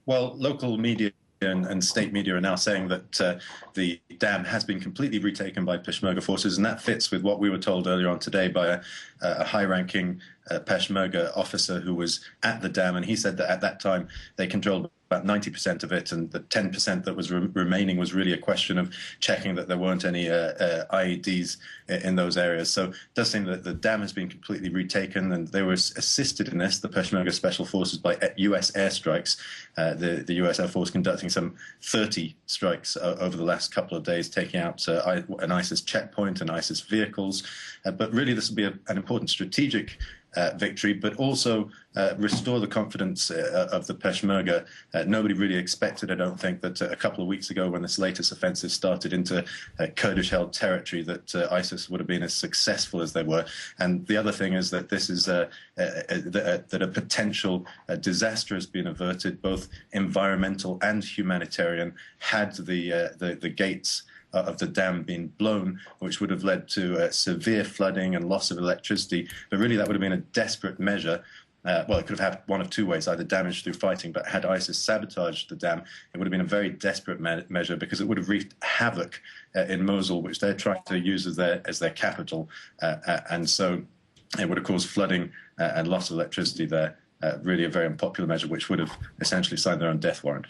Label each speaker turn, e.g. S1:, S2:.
S1: Well, local media and state media are now saying that the dam has been completely retaken by Peshmerga forces, and that fits with what we were told earlier on today by a high-ranking Peshmerga officer who was at the dam, and he said that at that time they controlled about 90% of it, and the 10% that was remaining was really a question of checking that there weren't any IEDs in those areas. So it does seem that the dam has been completely retaken, and they were assisted in this, the Peshmerga Special Forces, by US airstrikes. The US Air Force conducting some 30 strikes over the last couple of days, taking out an ISIS checkpoint and ISIS vehicles. But really this will be an important strategic victory, but also restore the confidence of the Peshmerga. Nobody really expected, I don't think, that a couple of weeks ago when this latest offensive started into Kurdish-held territory that ISIS would have been as successful as they were. And the other thing is that this is that a potential disaster has been averted, both environmental and humanitarian, had the gates of the dam being blown, which would have led to severe flooding and loss of electricity. But really that would have been a desperate measure. Well, it could have had one of two ways, either damage through fighting, but had ISIS sabotaged the dam, it would have been a very desperate measure, because it would have wreaked havoc in Mosul, which they're trying to use as their capital. And so it would have caused flooding and loss of electricity there. Really a very unpopular measure, which would have essentially signed their own death warrant.